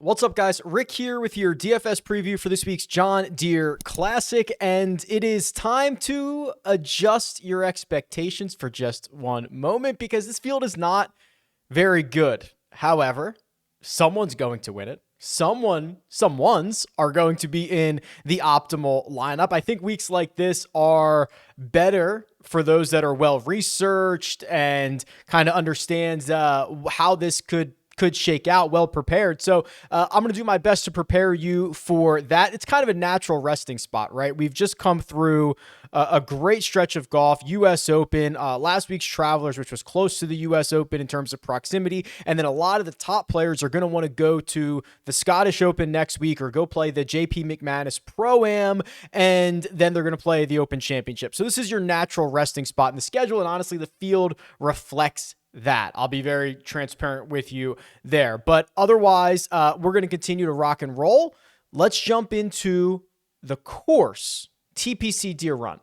What's up, guys? Rick here with your DFS preview for this week's John Deere Classic, and it is time to adjust your expectations for just one moment because this field is not very good. However, someone's going to win it. Someone's are going to be in the optimal lineup. I think weeks like this are better for those that are well researched and kind of understands how this could shake out, well prepared. So I'm going to do my best to prepare you for that. It's kind of a natural resting spot, right? We've just come through a great stretch of golf, US Open, last week's Travelers, which was close to the US Open in terms of proximity. And then a lot of the top players are going to want to go to the Scottish Open next week or go play the JP McManus Pro-Am, and then they're going to play the Open Championship. So this is your natural resting spot in the schedule. And honestly, the field reflects that. I'll be very transparent with you there. But otherwise, we're going to continue to rock and roll. Let's jump into the course, TPC Deere Run.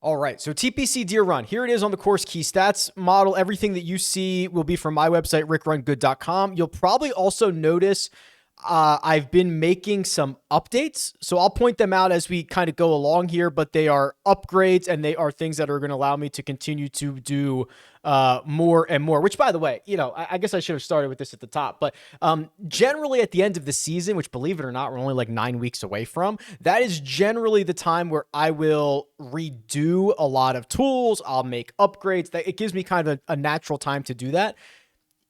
All right, so TPC Deere Run. Here it is on the course key stats model. Everything that you see will be from my website, RickRunGood.com. You'll probably also notice I've been making some updates, so I'll point them out as we kind of go along here, but they are upgrades and they are things that are going to allow me to continue to do more and more, which, by the way, I guess I should have started with this at the top, but generally at the end of the season, which, believe it or not, we're only like 9 weeks away from, that is generally the time where I will redo a lot of tools. I'll make upgrades. It gives me kind of a natural time to do that.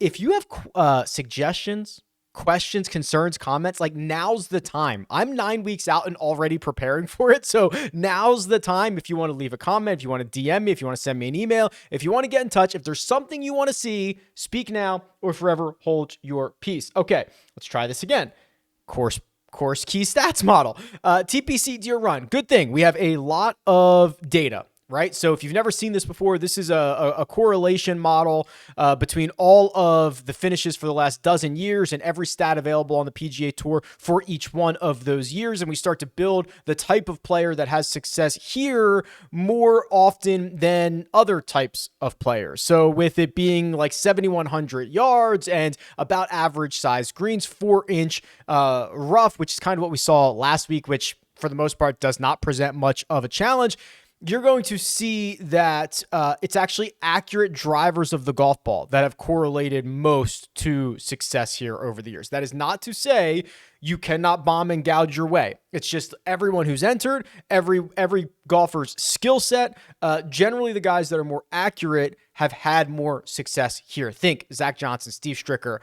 If you have suggestions, questions, concerns, comments, like, now's the time. I'm 9 weeks out and already preparing for it. So now's the time. If you want to leave a comment, if you want to DM me, if you want to send me an email, if you want to get in touch, if there's something you want to see, speak now or forever hold your peace. Okay, let's try this again. Course key stats model. TPC Deere Run. Good thing. We have a lot of data, right? So if you've never seen this before, this is a correlation model between all of the finishes for the last dozen years and every stat available on the PGA Tour for each one of those years. And we start to build the type of player that has success here more often than other types of players. So with it being like 7,100 yards and about average size greens, 4-inch rough, which is kind of what we saw last week, which for the most part does not present much of a challenge, you're going to see that it's actually accurate drivers of the golf ball that have correlated most to success here over the years. That is not to say you cannot bomb and gouge your way. It's just everyone who's entered, every golfer's skill set, generally the guys that are more accurate have had more success here. Think Zach Johnson, Steve Stricker,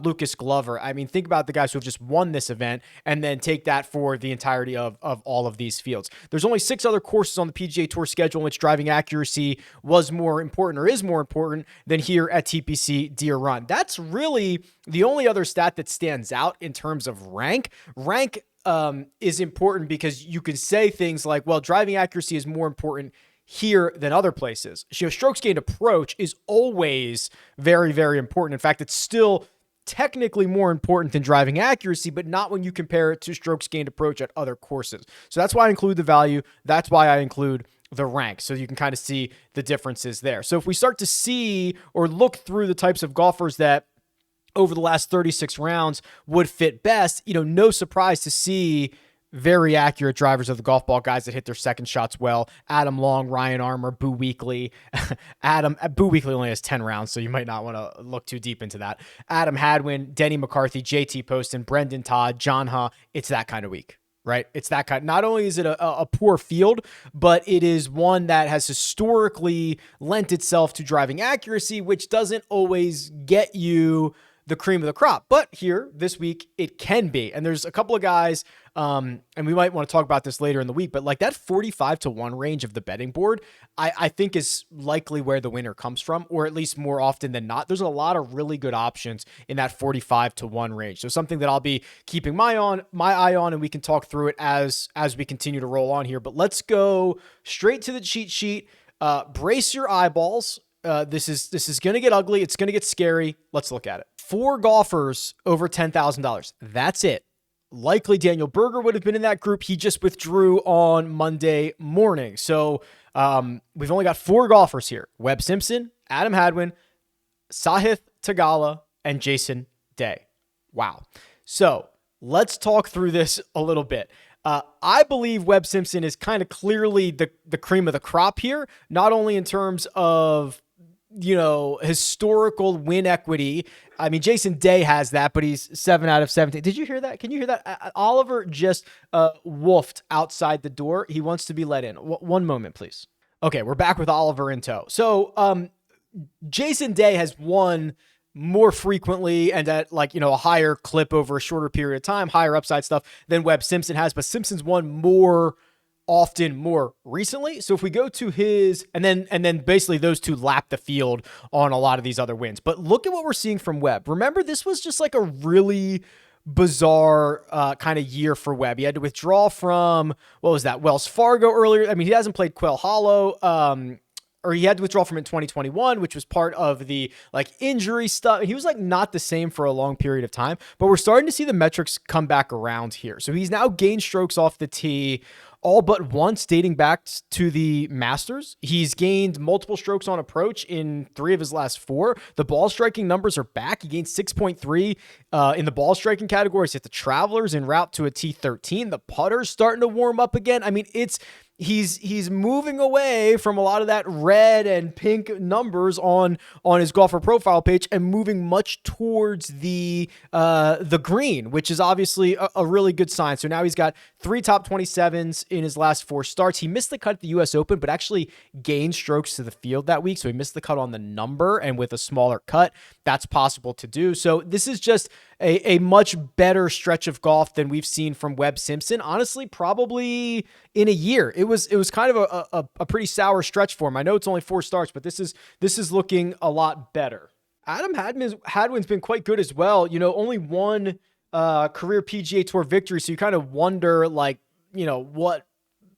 Lucas Glover. I mean, think about the guys who have just won this event and then take that for the entirety of all of these fields. There's only 6 other courses on the PGA Tour schedule in which driving accuracy was more important or is more important than here at TPC Deere Run. That's really the only other stat that stands out in terms of rank. Rank is important because you can say things like, well, driving accuracy is more important here than other places. Strokes gained approach is always very, very important. In fact, it's still technically more important than driving accuracy, but not when you compare it to strokes gained approach at other courses. So that's why I include the value. That's why I include the rank. So you can kind of see the differences there. So if we start to see or look through the types of golfers that over the last 36 rounds would fit best, no surprise to see very accurate drivers of the golf ball, guys that hit their second shots well. Adam Long, Ryan Armour, Boo Weekley. Boo Weekley only has 10 rounds, so you might not want to look too deep into that. Adam Hadwin, Denny McCarthy, JT Poston, Brendan Todd, John Ha. It's that kind of week, right? It's that kind. Not only is it a poor field, but it is one that has historically lent itself to driving accuracy, which doesn't always get you the cream of the crop. But here, this week, it can be. And there's a couple of guys, and we might want to talk about this later in the week, but like that 45-1 range of the betting board, I think is likely where the winner comes from, or at least more often than not. There's a lot of really good options in that 45-1 range. So something that I'll be keeping my eye on, and we can talk through it as we continue to roll on here. But let's go straight to the cheat sheet. Brace your eyeballs. This is going to get ugly. It's going to get scary. Let's look at it. 4 golfers over $10,000. That's it. Likely Daniel Berger would have been in that group. He just withdrew on Monday morning. So we've only got 4 golfers here. Webb Simpson, Adam Hadwin, Sahith Tagala, and Jason Day. Wow. So let's talk through this a little bit. I believe Webb Simpson is kind of clearly the cream of the crop here, not only in terms of, historical win equity. I mean, Jason Day has that, but he's 7 out of 17. Did you hear that? Can you hear that? Oliver just woofed outside the door. He wants to be let in. One moment, please. Okay, we're back with Oliver in tow. So Jason Day has won more frequently and at a higher clip over a shorter period of time, higher upside stuff than Webb Simpson has, but Simpson's won more often, more recently. So if we go to his, and then basically those two lap the field on a lot of these other wins. But look at what we're seeing from Webb. Remember, this was just like a really bizarre kind of year for Webb. He had to withdraw from, Wells Fargo earlier. I mean, he hasn't played Quail Hollow, or he had to withdraw from it in 2021, which was part of the injury stuff. He was not the same for a long period of time, but we're starting to see the metrics come back around here. So he's now gained strokes off the tee all but once dating back to the Masters. He's gained multiple strokes on approach in 3 of his last 4. The ball striking numbers are back. He gained 6.3 in the ball striking categories at the Travelers en route to a T13. The putter's starting to warm up again. I mean, he's moving away from a lot of that red and pink numbers on his golfer profile page and moving much towards the green, which is obviously a really good sign. So now he's got 3 top 27s in his last 4 starts. He missed the cut at the US Open, but actually gained strokes to the field that week. So he missed the cut on the number, and with a smaller cut, that's possible to do. So this is just a much better stretch of golf than we've seen from Webb Simpson, honestly, probably in a year. It was kind of a pretty sour stretch for him. I know it's only 4 starts, but this is looking a lot better. Adam Hadwin's been quite good as well. Only 1 career PGA Tour victory, so you kind of wonder,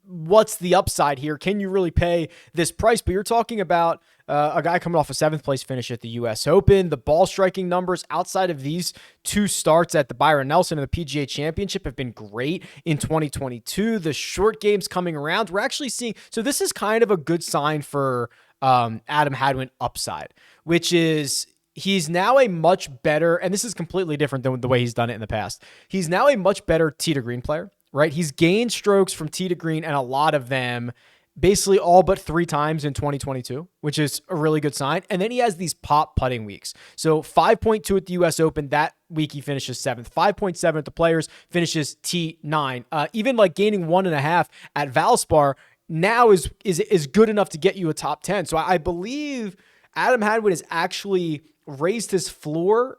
what's the upside here? Can you really pay this price? But you're talking about a guy coming off a 7th place finish at the US Open. The ball striking numbers outside of these 2 starts at the Byron Nelson and the PGA Championship have been great in 2022. The short game's coming around. We're actually seeing, so this is kind of a good sign for Adam Hadwin upside, which is he's now a much better, and this is completely different than the way he's done it in the past. He's now a much better tee to green player. Right? He's gained strokes from tee to green, and a lot of them basically all but 3 times in 2022, which is a really good sign. And then he has these pop putting weeks. So 5.2 at the US Open. That week he finishes 7th. 5.7 at the Players, finishes T9. Even gaining 1.5 at Valspar now is good enough to get you a top 10. So I believe Adam Hadwin has actually raised his floor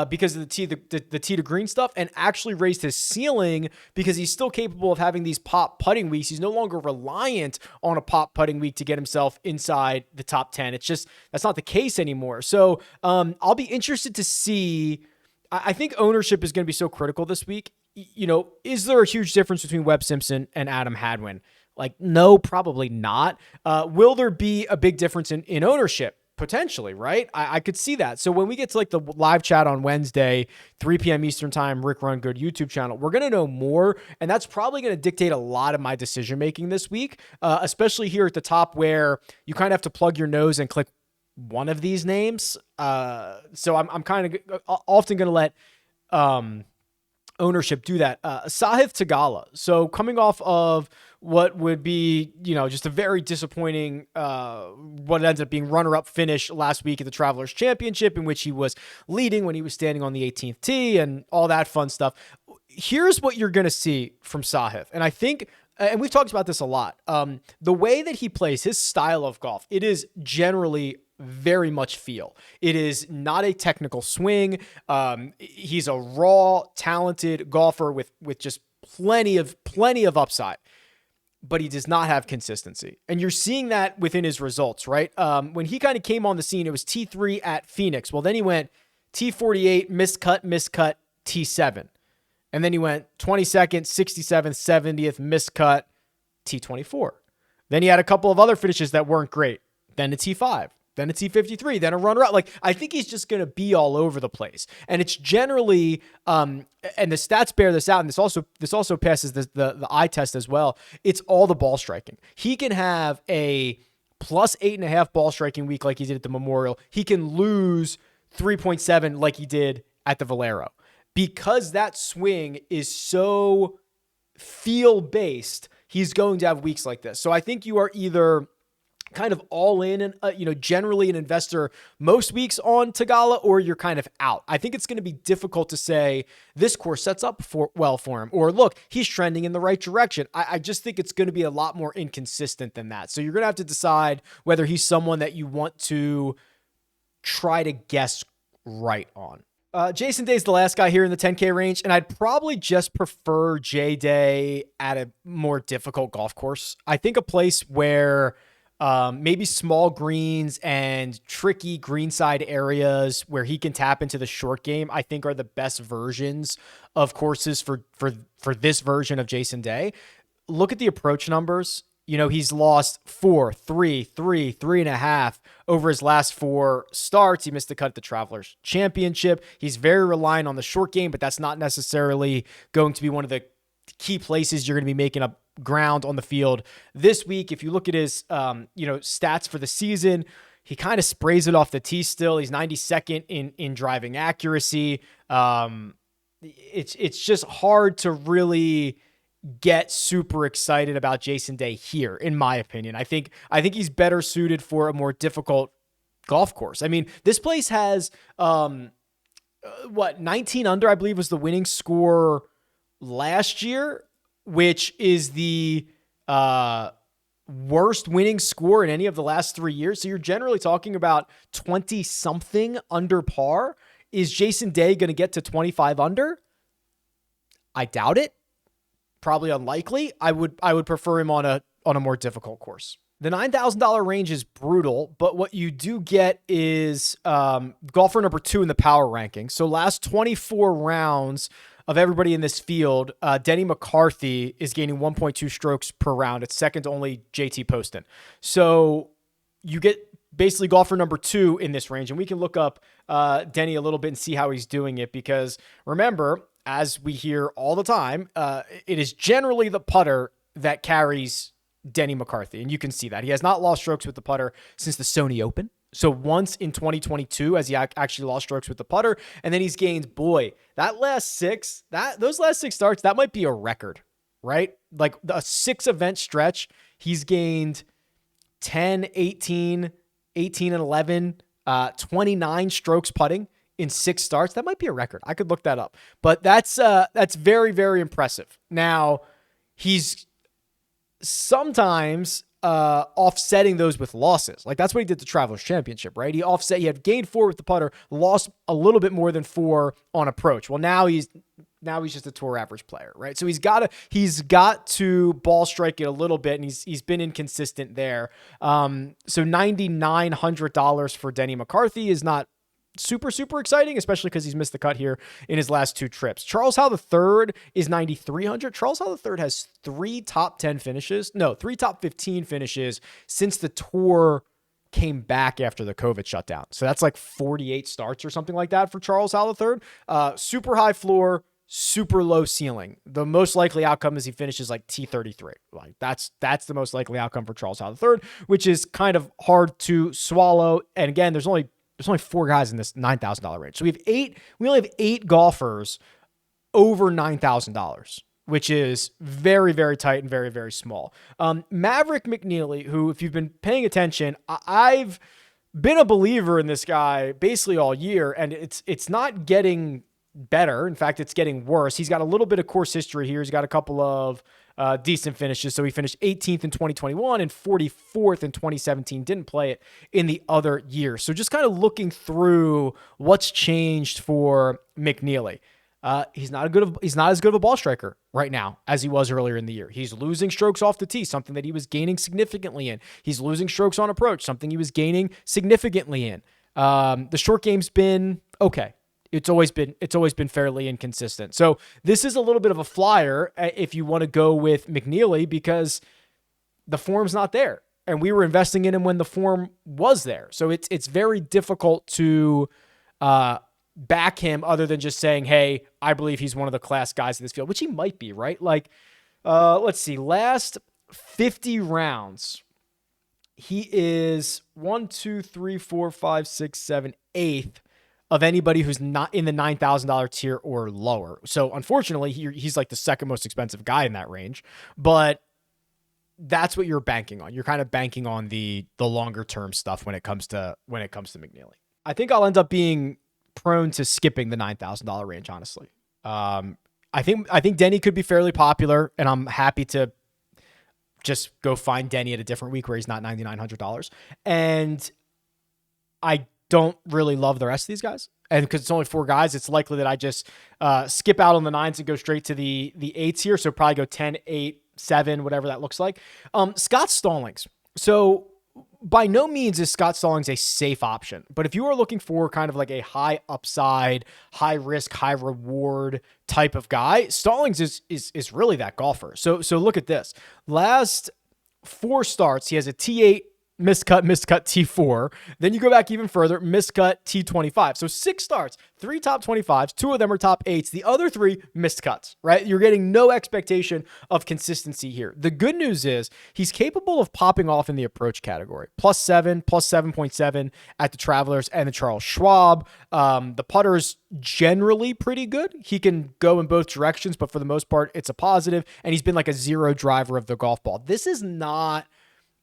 because of the tee to green stuff, and actually raised his ceiling because he's still capable of having these pop putting weeks. He's no longer reliant on a pop putting week to get himself inside the top 10. It's just, that's not the case anymore. So I'll be interested to see. I think ownership is going to be so critical this week. Is there a huge difference between Webb Simpson and Adam Hadwin? No, probably not. Will there be a big difference in ownership? Potentially, right? I could see that. So when we get to the live chat on Wednesday, 3 p.m. Eastern time, Rick Run Good YouTube channel, we're going to know more. And that's probably going to dictate a lot of my decision-making this week, especially here at the top where you kind of have to plug your nose and click one of these names. So I'm kind of often going to let ownership do that. Sahith Tagala. So coming off of what would be, just a very disappointing, what ended up being runner-up finish last week at the Travelers Championship, in which he was leading when he was standing on the 18th tee and all that fun stuff. Here's what you're going to see from Sahith. And I think, and we've talked about this a lot, the way that he plays, his style of golf, it is generally very much feel. It is not a technical swing. He's a raw, talented golfer with just plenty of upside, but he does not have consistency. And you're seeing that within his results, right? When he kind of came on the scene, it was T3 at Phoenix. Well, then he went T48, missed cut, T7. And then he went 22nd, 67th, 70th, missed cut, T24. Then he had a couple of other finishes that weren't great. Then a T5. Then a T53, then a runner-up. I think he's just going to be all over the place. And it's generally, and the stats bear this out, and this also passes the eye test as well. It's all the ball striking. He can have a plus 8.5 ball striking week like he did at the Memorial. He can lose 3.7 like he did at the Valero. Because that swing is so feel-based, he's going to have weeks like this. So I think you are either kind of all in and, generally an investor most weeks on Tagala, or you're kind of out. I think it's going to be difficult to say this course sets up well for him, or look, he's trending in the right direction. I just think it's going to be a lot more inconsistent than that. So you're going to have to decide whether he's someone that you want to try to guess right on. Jason Day's the last guy here in the 10K range, and I'd probably just prefer J Day at a more difficult golf course. I think a place where maybe small greens and tricky greenside areas where he can tap into the short game, I think are the best versions of courses for this version of Jason Day. Look at the approach numbers. He's lost 4, 3, 3, 3.5 over his last 4 starts. He missed the cut at the Travelers Championship. He's very reliant on the short game, but that's not necessarily going to be one of the key places you're going to be making up ground on the field this week. If you look at his, stats for the season, he kind of sprays it off the tee still. He's 92nd in driving accuracy. It's just hard to really get super excited about Jason Day here, in my opinion. I think he's better suited for a more difficult golf course. I mean, this place has 19 under, I believe, was the winning score last year, which is the worst winning score in any of the last 3 years. So you're generally talking about 20 something under par. Is Jason Day going to get to 25 under? I doubt it. Probably unlikely. I would prefer him on a more difficult course. The $9,000 range is brutal, but what you do get is golfer number 2 in the power ranking. So last 24 rounds of everybody in this field, Denny McCarthy is gaining 1.2 strokes per round. It's second to only JT Poston. So you get basically golfer number 2 in this range, and we can look up Denny a little bit and see how he's doing it, because remember, as we hear all the time, it is generally the putter that carries Denny McCarthy. And you can see that. He has not lost strokes with the putter since the Sony Open. So once in 2022, as he actually lost strokes with the putter. And then he's gained, those last 6 starts, that might be a record, right? Like a 6-event stretch, he's gained 10, 18, 18 and 11, 29 strokes putting in 6 starts. That might be a record. I could look that up, but that's very, very impressive. Now he's sometimes offsetting those with losses. Like that's what he did the Travelers Championship, right? He had gained 4 with the putter, lost a little bit more than 4 on approach. Well, now he's just a tour average player, right? So he's got to ball strike it a little bit, and he's been inconsistent there. So $9,900 for Denny McCarthy is not super, super exciting, especially because he's missed the cut here in his last 2 trips. Charles Howell III is $9,300. Charles Howell III has 3 top 15 finishes since the tour came back after the COVID shutdown. So that's like 48 starts or something like that for Charles Howell III. Super high floor, super low ceiling. The most likely outcome is he finishes like T33. Like that's the most likely outcome for Charles Howell III, which is kind of hard to swallow. And again, there's only 4 guys in this $9,000 range. So we only have 8 golfers over $9,000, which is very, very tight and very, very small. Maverick McNeely, who, if you've been paying attention, I've been a believer in this guy basically all year, and it's not getting better. In fact, it's getting worse. He's got a little bit of course history here. He's got a couple of decent finishes. So he finished 18th in 2021 and 44th in 2017. Didn't play it in the other year. So just kind of looking through what's changed for McNeely. He's not as good of a ball striker right now as he was earlier in the year. He's losing strokes off the tee, something that he was gaining significantly in. He's losing strokes on approach, something he was gaining significantly in. The short game's been okay. It's always been fairly inconsistent. So this is a little bit of a flyer if you want to go with McNeely, because the form's not there, and we were investing in him when the form was there. So it's very difficult to back him other than just saying, hey, I believe he's one of the class guys in this field, which he might be, right? Like, let's see, last 50 rounds, he is 1, 2, 3, 4, 5, 6, 7, 8th of anybody who's not in the $9,000 tier or lower. So unfortunately, he's like the second most expensive guy in that range, but that's what you're banking on. You're kind of banking on the longer term stuff when it comes to McNeely. I think I'll end up being prone to skipping the $9,000 range, honestly. I think Denny could be fairly popular, and I'm happy to just go find Denny at a different week where he's not $9,900. And I don't really love the rest of these guys. And because it's only 4 guys, it's likely that I just skip out on the 9s and go straight to the 8s here. So probably go 10, 8, 7, whatever that looks like. Scott Stallings. So by no means is Scott Stallings a safe option, but if you are looking for kind of like a high upside, high risk, high reward type of guy, Stallings is really that golfer. So look at this. Last 4 starts, he has a T8, miscut, T4. Then you go back even further, miscut, T25. So 6 starts, 3 top 25s, 2 of them are top 8s. The other 3 missed cuts, right? You're getting no expectation of consistency here. The good news is he's capable of popping off in the approach category. +7, +7.7 at the Travelers and the Charles Schwab. The putter's generally pretty good. He can go in both directions, but for the most part, it's a positive. And he's been like a 0 driver of the golf ball. This is not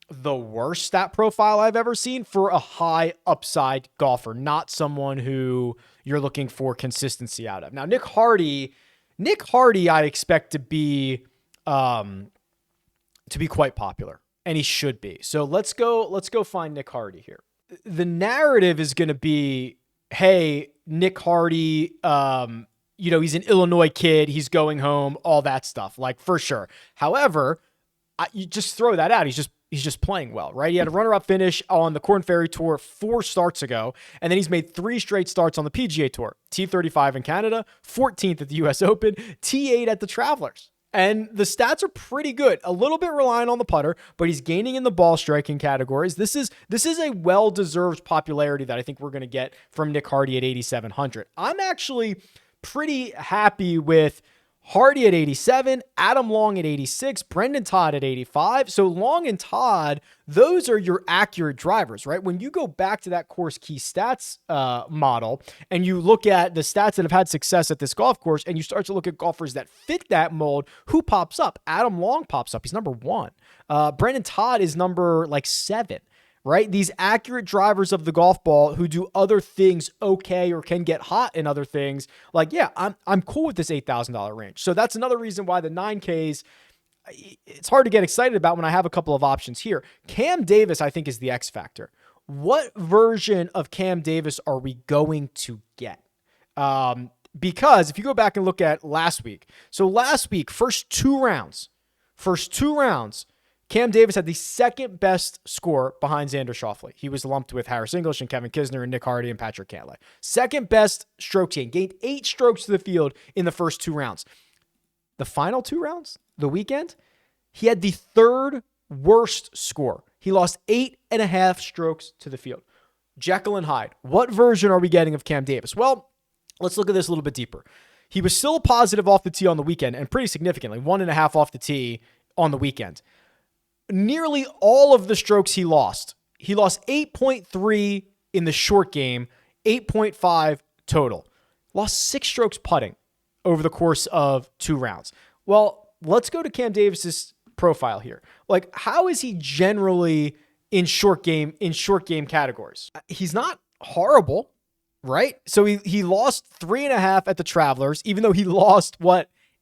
the worst stat profile I've ever seen for a high upside golfer, not someone who you're looking for consistency out of. Now, Nick Hardy, I expect to be quite popular, and he should be. So let's go find Nick Hardy here. The narrative is going to be, hey, Nick Hardy, he's an Illinois kid. He's going home, all that stuff, like for sure. However, you just throw that out. He's just playing well, right? He had a runner-up finish on the Korn Ferry Tour 4 starts ago, and then he's made 3 straight starts on the PGA Tour. T35 in Canada, 14th at the US Open, T8 at the Travelers. And the stats are pretty good. A little bit reliant on the putter, but he's gaining in the ball striking categories. This is a well-deserved popularity that I think we're going to get from Nick Hardy at 8,700. I'm actually pretty happy with Hardy at 87, Adam Long at 86, Brendan Todd at 85. So Long and Todd, those are your accurate drivers, right? When you go back to that course key stats model and you look at the stats that have had success at this golf course and you start to look at golfers that fit that mold, who pops up? Adam Long pops up. He's number 1. Brendan Todd is number 7. Right? These accurate drivers of the golf ball who do other things okay or can get hot in other things. I'm cool with this $8,000 range. So that's another reason why the 9Ks, it's hard to get excited about when I have a couple of options here. Cam Davis, I think, is the X factor. What version of Cam Davis are we going to get? Because if you go back and look at last week, first two rounds, Cam Davis had the second best score behind Xander Schauffele. He was lumped with Harris English and Kevin Kisner and Nick Hardy and Patrick Cantlay. Second best strokes gained. Gained 8 strokes to the field in the first 2 rounds. The final 2 rounds, the weekend, he had the 3rd worst score. He lost 8.5 strokes to the field. Jekyll and Hyde. What version are we getting of Cam Davis? Well, let's look at this a little bit deeper. He was still positive off the tee on the weekend, and pretty significantly, 1.5 off the tee on the weekend. Nearly all of the strokes he lost 8.3 in the short game, 8.5 total. Lost 6 strokes putting over the course of 2 rounds. Well, let's go to Cam Davis's profile here. How is he generally in short game categories? He's not horrible, right? So he lost 3.5 at the Travelers, even though he lost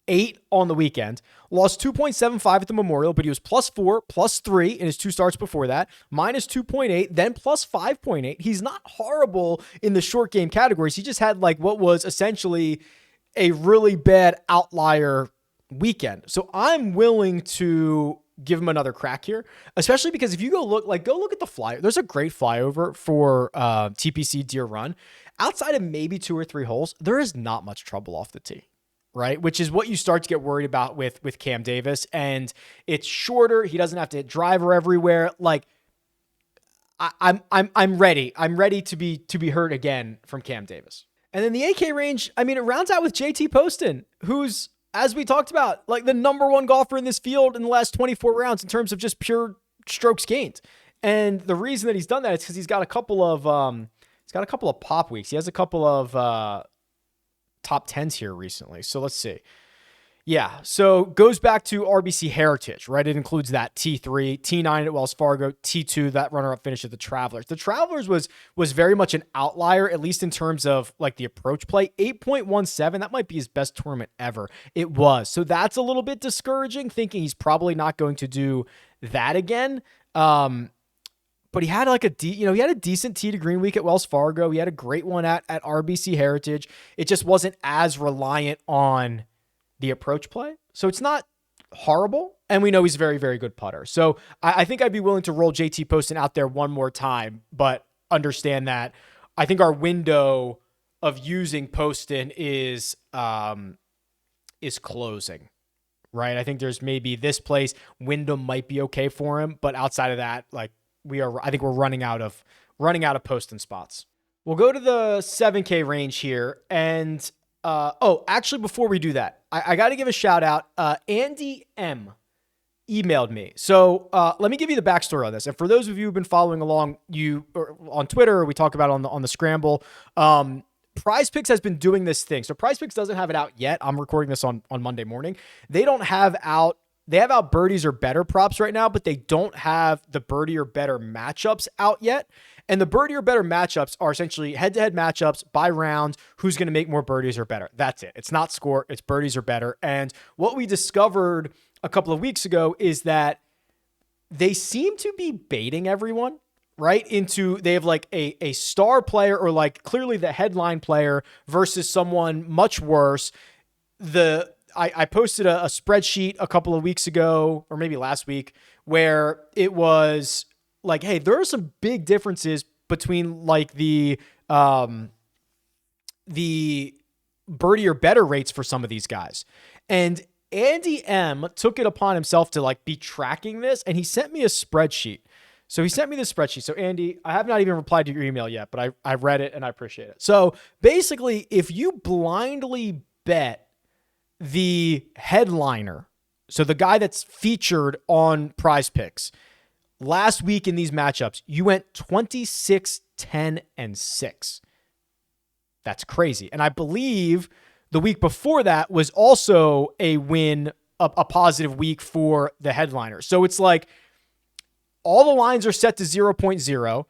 8 on the weekend, lost 2.75 at the Memorial, but he was +4, +3 in his 2 starts before that, -2.8, then +5.8. He's not horrible in the short game categories. He just had what was essentially a really bad outlier weekend. So I'm willing to give him another crack here, especially because if you go look at the flyover. There's a great flyover for TPC Deere Run. Outside of maybe 2 or 3 holes, there is not much trouble off the tee. Right? Which is what you start to get worried about with Cam Davis. And it's shorter. He doesn't have to hit driver everywhere. I'm ready. I'm ready to be heard again from Cam Davis. And then the AK range, it rounds out with JT Poston, who's, as we talked about, the number 1 golfer in this field in the last 24 rounds in terms of just pure strokes gained. And the reason that he's done that is because he's got a couple of pop weeks. He has a couple of top 10s here recently. So let's see. Yeah, so goes back to RBC Heritage, right? It includes that T3, T9 at Wells Fargo, T2, that runner-up finish at the Travelers. The Travelers was very much an outlier, at least in terms of like the approach play. 8.17, that might be his best tournament ever. It was. So that's a little bit discouraging, thinking he's probably not going to do that again. But he had he had a decent tee to green week at Wells Fargo. He had a great one at RBC Heritage. It just wasn't as reliant on the approach play. So it's not horrible. And we know he's a very, very good putter. So I think I'd be willing to roll JT Poston out there one more time, but understand that I think our window of using Poston is closing, right? I think there's maybe this place window might be okay for him, but outside of that, like I think we're running out of Poston spots. We'll go to the 7K range here. And actually, before we do that, I got to give a shout out. Andy M emailed me. So let me give you the backstory on this. And for those of you who've been following along, on Twitter, or we talk about it on the Scramble, PrizePicks has been doing this thing. So PrizePicks doesn't have it out yet. I'm recording this on Monday morning. They have out birdies or better props right now, but they don't have the birdie or better matchups out yet. And the birdie or better matchups are essentially head-to-head matchups by round. Who's going to make more birdies or better? That's it. It's not score. It's birdies or better. And what we discovered a couple of weeks ago is that they seem to be baiting everyone right into, they have like a star player or like clearly the headline player versus someone much worse. I posted a spreadsheet a couple of weeks ago, or maybe last week, where it was like, hey, there are some big differences between like the birdie or better rates for some of these guys. And Andy M took it upon himself to like be tracking this, and he sent me a spreadsheet. So he sent me this spreadsheet. So Andy, I have not even replied to your email yet, but I read it and I appreciate it. So basically, if you blindly bet the headliner, so the guy that's featured on PrizePicks, last week in these matchups, you went 26, 10, and 6. That's crazy. And I believe the week before that was also a win, a positive week for the headliner. So it's like all the lines are set to 0.0.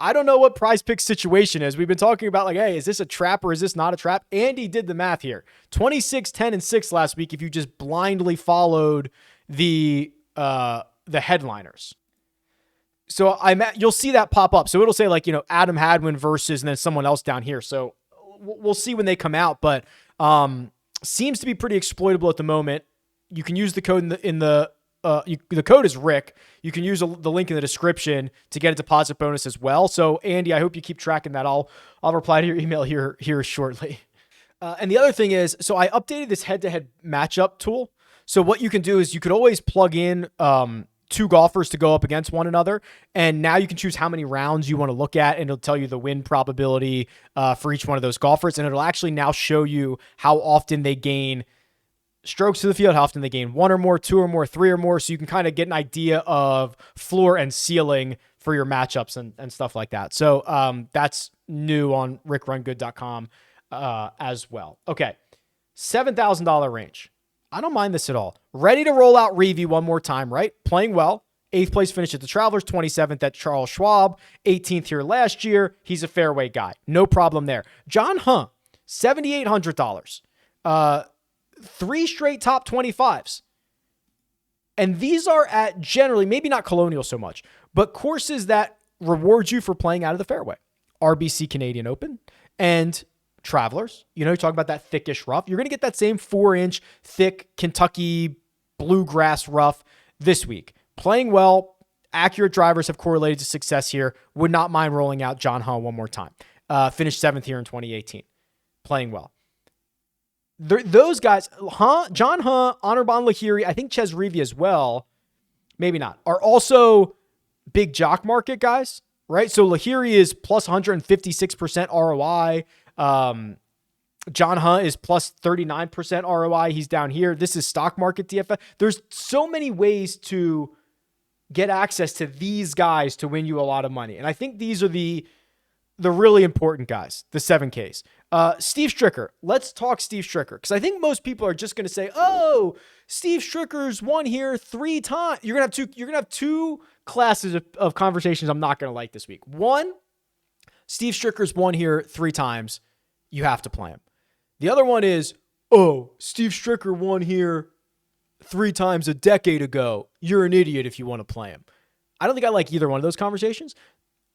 I don't know what PrizePicks situation is. We've been talking about like, hey, is this a trap or is this not a trap? Andy did the math here. 26, 10, and 6 last week if you just blindly followed the headliners. So you'll see that pop up. So it'll say like, Adam Hadwin versus and then someone else down here. So we'll see when they come out, but seems to be pretty exploitable at the moment. You can use the code the code is Rick. You can use the link in the description to get a deposit bonus as well. So Andy, I hope you keep tracking that. I'll reply to your email here shortly. And the other thing is, so I updated this head-to-head matchup tool. So what you can do is you could always plug in two golfers to go up against one another. And now you can choose how many rounds you want to look at, and it'll tell you the win probability for each one of those golfers. And it'll actually now show you how often they gain strokes to the field, how often they gain 1 or more, 2 or more, 3 or more. So you can kind of get an idea of floor and ceiling for your matchups and stuff like that. So that's new on RickRunGood.com as well. Okay. $7,000 range. I don't mind this at all. Ready to roll out Reeve one more time, right? Playing well. 8th place finish at the Travelers, 27th at Charles Schwab, 18th here last year. He's a fairway guy. No problem there. John Hunt, $7,800. 3 straight top 25s. And these are at generally, maybe not Colonial so much, but courses that reward you for playing out of the fairway. RBC Canadian Open and Travelers. You talk about that thickish rough. You're going to get that same 4-inch thick Kentucky bluegrass rough this week. Playing well, accurate drivers have correlated to success here. Would not mind rolling out John Hunt one more time. Finished 7th here in 2018. Playing well. Those guys, John Hunt, Anirban Lahiri, I think Ches Reeve as well, maybe not, are also big jock market guys, right? So Lahiri is plus 156% ROI. John Hunt is plus 39% ROI. He's down here. This is stock market DFS. There's so many ways to get access to these guys to win you a lot of money. And I think these are the really important guys, the 7Ks. Steve Stricker. Let's talk Steve Stricker, because I think most people are just going to say, "Oh, Steve Stricker's won here 3 times." You're going to have two classes of conversations I'm not going to like this week. One, Steve Stricker's won here 3 times. You have to play him. The other one is, "Oh, Steve Stricker won here 3 times a decade ago. You're an idiot if you want to play him." I don't think I like either one of those conversations.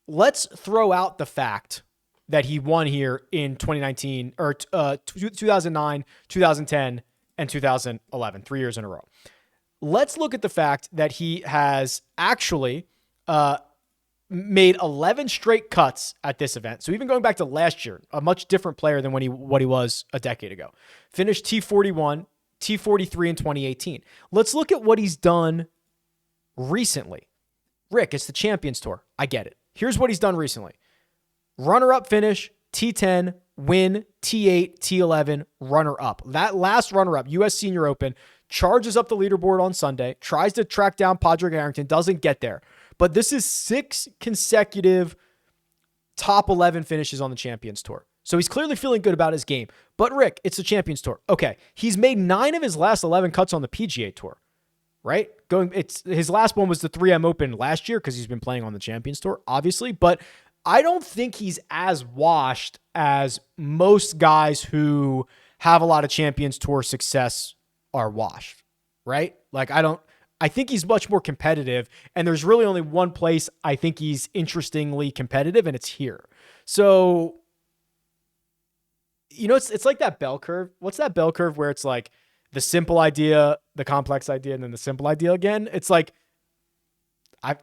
Let's throw out the fact that he won here in 2019 or 2009, 2010, and 2011, 3 years in a row. Let's look at the fact that he has actually made 11 straight cuts at this event. So even going back to last year, a much different player than what he was a decade ago. Finished T41, T43 in 2018. Let's look at what he's done recently. Rick, it's the Champions Tour. I get it. Here's what he's done recently. Runner-up finish, T10, win, T8, T11, runner-up. That last runner-up, U.S. Senior Open, charges up the leaderboard on Sunday, tries to track down Padraig Harrington, doesn't get there. But this is 6 consecutive top 11 finishes on the Champions Tour. So he's clearly feeling good about his game. But Rick, it's the Champions Tour. Okay, he's made 9 of his last 11 cuts on the PGA Tour, right? His last one was the 3M Open last year because he's been playing on the Champions Tour, obviously. But I don't think he's as washed as most guys who have a lot of Champions Tour success are washed, right? Like, I think he's much more competitive, and there's really only one place I think he's interestingly competitive, and it's here. So, it's like that bell curve. What's that bell curve where it's like the simple idea, the complex idea, and then the simple idea again? It's like,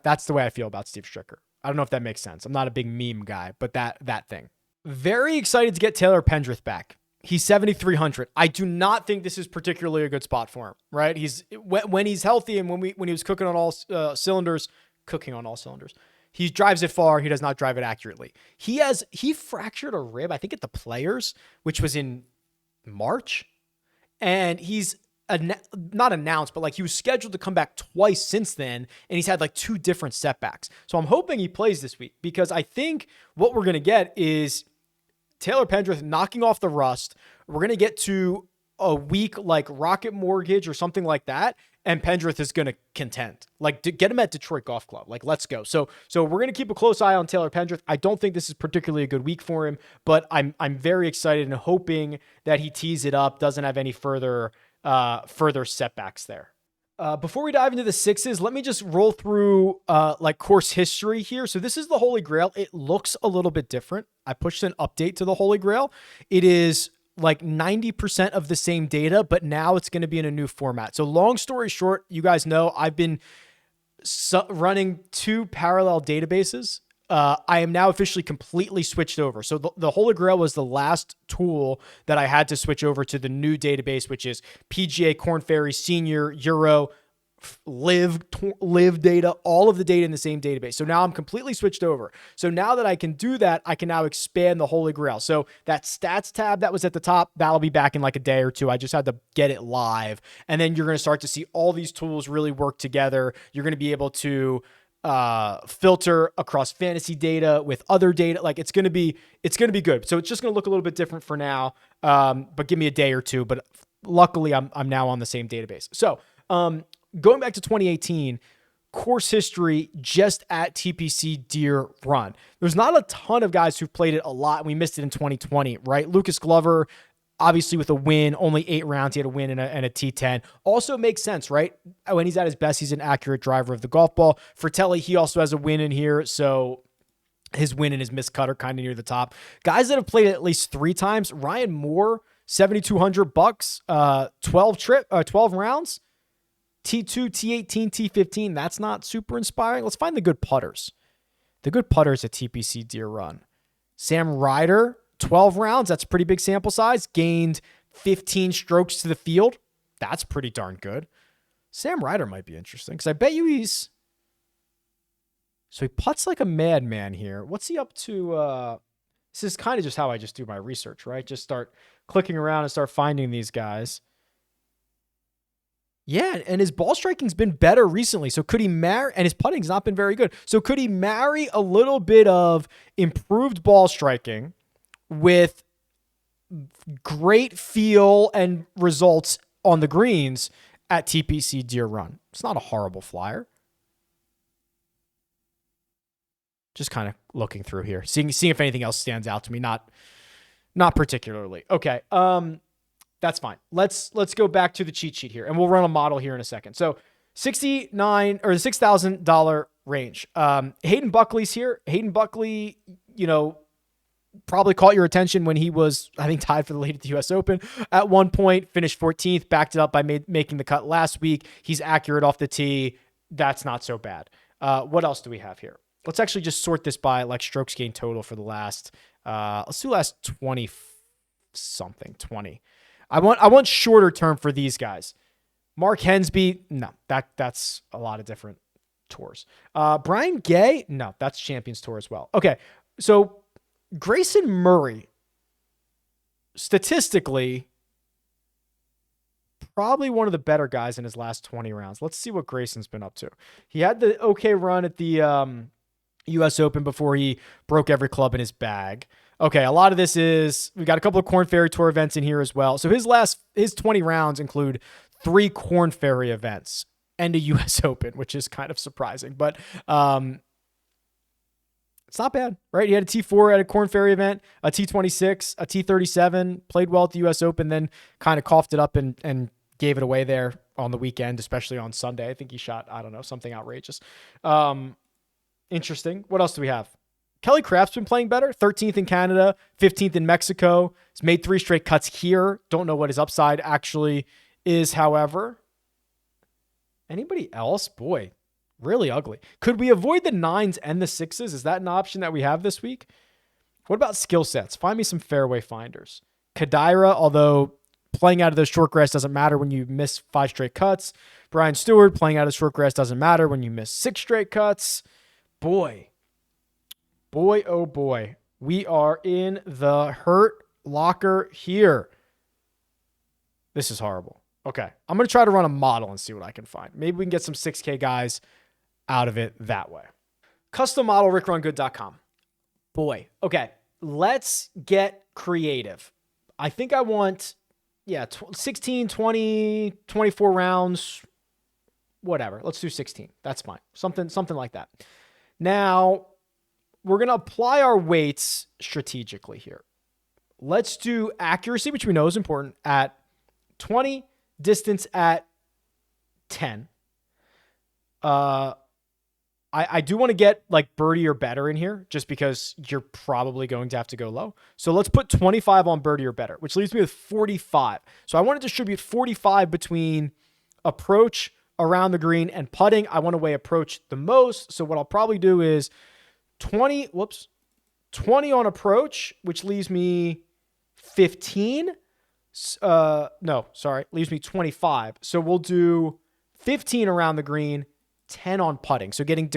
that's the way I feel about Steve Stricker. I don't know if that makes sense. I'm not a big meme guy, but that thing. Very excited to get Taylor Pendrith back. He's 7,300. I do not think this is particularly a good spot for him, right? When he's healthy and when he was cooking on all cylinders, he drives it far. He does not drive it accurately. He fractured a rib, I think at the Players, which was in March, and he's not announced, but like he was scheduled to come back twice since then, and he's had like 2 different setbacks. So I'm hoping he plays this week, because I think what we're going to get is Taylor Pendrith knocking off the rust. We're going to get to a week like Rocket Mortgage or something like that, and Pendrith is going to contend. Like, to get him at Detroit Golf Club. Like, let's go. So we're going to keep a close eye on Taylor Pendrith. I don't think this is particularly a good week for him, but I'm very excited and hoping that he tees it up, doesn't have any further setbacks there. Before we dive into the 6s, let me just roll through like course history here. So this is the Holy Grail. It looks a little bit different. I pushed an update to the Holy Grail. It is like 90% of the same data, but now it's going to be in a new format. So long story short, you guys know I've been running 2 parallel databases. I am now officially completely switched over. So the Holy Grail was the last tool that I had to switch over to the new database, which is PGA, Korn Ferry, Senior, Euro, live data, all of the data in the same database. So now I'm completely switched over. So now that I can do that, I can now expand the Holy Grail. So that stats tab that was at the top, that'll be back in like a day or 2. I just had to get it live. And then you're going to start to see all these tools really work together. You're going to be able to filter across fantasy data with other data. Like, it's going to be good. So it's just going to look a little bit different for now. But give me a day or 2, but luckily I'm now on the same database. So, going back to 2018, course history just at TPC Deere Run. There's not a ton of guys who've played it a lot. We missed it in 2020, right? Lucas Glover, obviously with a win, only 8 rounds, he had a win and a T10. Also makes sense, right? When he's at his best, he's an accurate driver of the golf ball. Fratelli, he also has a win in here, so his win and his missed cut are kind of near the top. Guys that have played it at least 3 times, Ryan Moore, $7,200, 12 rounds. T2, T18, T15, that's not super inspiring. Let's find the good putters. The good putters at TPC Deere Run. Sam Ryder, 12 rounds. That's a pretty big sample size. Gained 15 strokes to the field. That's pretty darn good. Sam Ryder might be interesting because I bet you he's... So he putts like a madman here. What's he up to? This is kind of just how I just do my research, right? Just start clicking around and start finding these guys. Yeah, and his ball striking's been better recently. So could he marry, and his putting's not been very good. So could he marry a little bit of improved ball striking with great feel and results on the greens at TPC Deere Run? It's not a horrible flyer. Just kind of looking through here, seeing if anything else stands out to me. Not particularly. Okay. That's fine. Let's go back to the cheat sheet here, and we'll run a model here in a second. So $69 or the $6,000 range. Hayden Buckley's here. Hayden Buckley, probably caught your attention when he was, I think, tied for the lead at the U.S. Open at one point, finished 14th, backed it up by making the cut last week. He's accurate off the tee. That's not so bad. What else do we have here? Let's actually just sort this by like strokes gained total for the last, let's do last 20 something, 20. I want shorter term for these guys. Mark Hensby, no, that's a lot of different tours. Brian Gay, no, that's Champions Tour as well. Okay, so Grayson Murray, statistically, probably one of the better guys in his last 20 rounds. Let's see what Grayson's been up to. He had the okay run at the U.S. Open before he broke every club in his bag. Okay, a lot of this is, we got a couple of Korn Ferry Tour events in here as well. So his 20 rounds include 3 Korn Ferry events and a U.S. Open, which is kind of surprising. But it's not bad, right? He had a T4 at a Korn Ferry event, a T26, a T37, played well at the U.S. Open, then kind of coughed it up and gave it away there on the weekend, especially on Sunday. I think he shot, I don't know, something outrageous. Interesting. What else do we have? Kelly Craft's been playing better. 13th in Canada, 15th in Mexico. He's made 3 straight cuts here. Don't know what his upside actually is, however. Anybody else? Boy, really ugly. Could we avoid the 9s and the 6s? Is that an option that we have this week? What about skill sets? Find me some fairway finders. Kadira, although playing out of the short grass doesn't matter when you miss 5 straight cuts. Brian Stewart, playing out of short grass doesn't matter when you miss 6 straight cuts. Boy, oh boy. We are in the hurt locker here. This is horrible. Okay, I'm going to try to run a model and see what I can find. Maybe we can get some 6K guys out of it that way. Custom model, RickRunGood.com. Boy, okay, let's get creative. I think I want, 16, 20, 24 rounds, whatever. Let's do 16. That's fine. Something like that. Now, we're going to apply our weights strategically here. Let's do accuracy, which we know is important, at 20, distance at 10. I do want to get like birdie or better in here just because you're probably going to have to go low. So let's put 25 on birdie or better, which leaves me with 45. So I want to distribute 45 between approach, around the green, and putting. I want to weigh approach the most. So what I'll probably do is 20 on approach, which leaves me 15. Leaves me 25. So we'll do 15 around the green, 10 on putting. So getting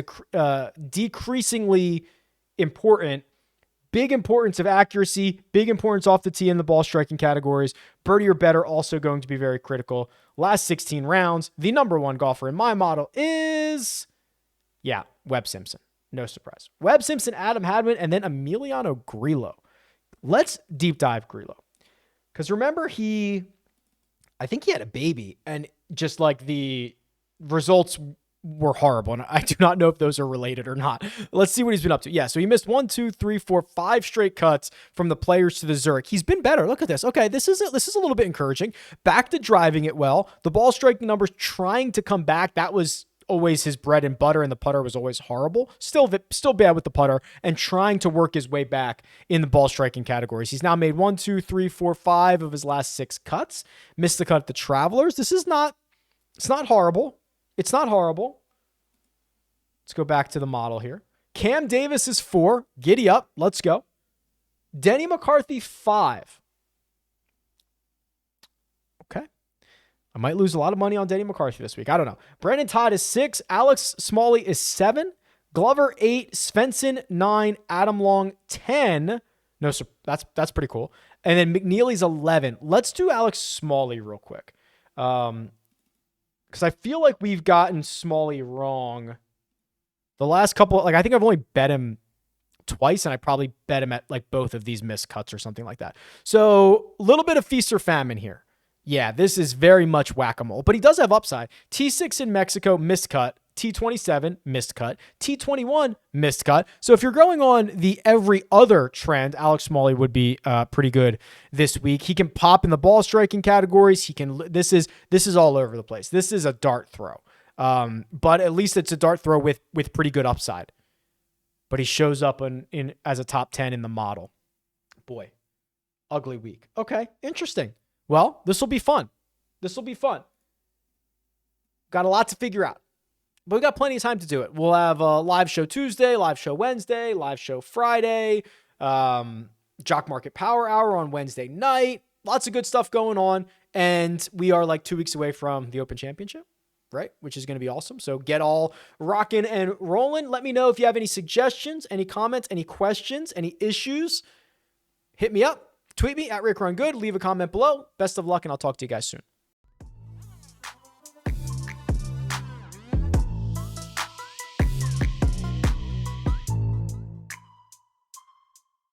decreasingly important. Big importance of accuracy, big importance off the tee in the ball striking categories. Birdie or better also going to be very critical. Last 16 rounds, the number one golfer in my model is, Webb Simpson. No surprise. Webb Simpson, Adam Hadwin, and then Emiliano Grillo. Let's deep dive Grillo. Because remember, I think he had a baby, and just like the results were horrible, and I do not know if those are related or not. Let's see what he's been up to. Yeah, so he missed 1, 2, 3, 4, 5 straight cuts from the Players to the Zurich. He's been better. Look at this. Okay, this is a little bit encouraging. Back to driving it well. The ball striking numbers trying to come back. That was always his bread and butter, and the putter was always horrible. Still bad with the putter, and trying to work his way back in the ball striking categories. He's now made 1, 2, 3, 4, 5 of his last 6 cuts. Missed the cut at the Travelers. It's not horrible. It's not horrible. Let's go back to the model here. Cam Davis is 4. Giddy up. Let's go. Denny McCarthy, 5. Okay. I might lose a lot of money on Denny McCarthy this week. I don't know. Brandon Todd is 6. Alex Smalley is 7. Glover, 8. Svensson, 9. Adam Long, 10. No, sir. That's pretty cool. And then McNeely's 11. Let's do Alex Smalley real quick. because I feel like we've gotten Smalley wrong. The last couple, like I think I've only bet him twice, and I probably bet him at like both of these missed cuts or something like that. So a little bit of feast or famine here. Yeah, this is very much whack-a-mole, but he does have upside. T6 in Mexico, missed cut. T27, missed cut. T21, missed cut. So if you're going on the every other trend, Alex Smalley would be pretty good this week. He can pop in the ball striking categories. He can. This is all over the place. This is a dart throw, but at least it's a dart throw with pretty good upside. But he shows up in as a top 10 in the model. Boy, ugly week. Okay, interesting. Well, this will be fun. Got a lot to figure out. But we got plenty of time to do it. We'll have a live show Tuesday, live show Wednesday, live show Friday, Jock Market Power Hour on Wednesday night. Lots of good stuff going on. And we are like 2 weeks away from the Open Championship, right? Which is going to be awesome. So get all rocking and rolling. Let me know if you have any suggestions, any comments, any questions, any issues. Hit me up. Tweet me at RickRunGood. Leave a comment below. Best of luck, and I'll talk to you guys soon.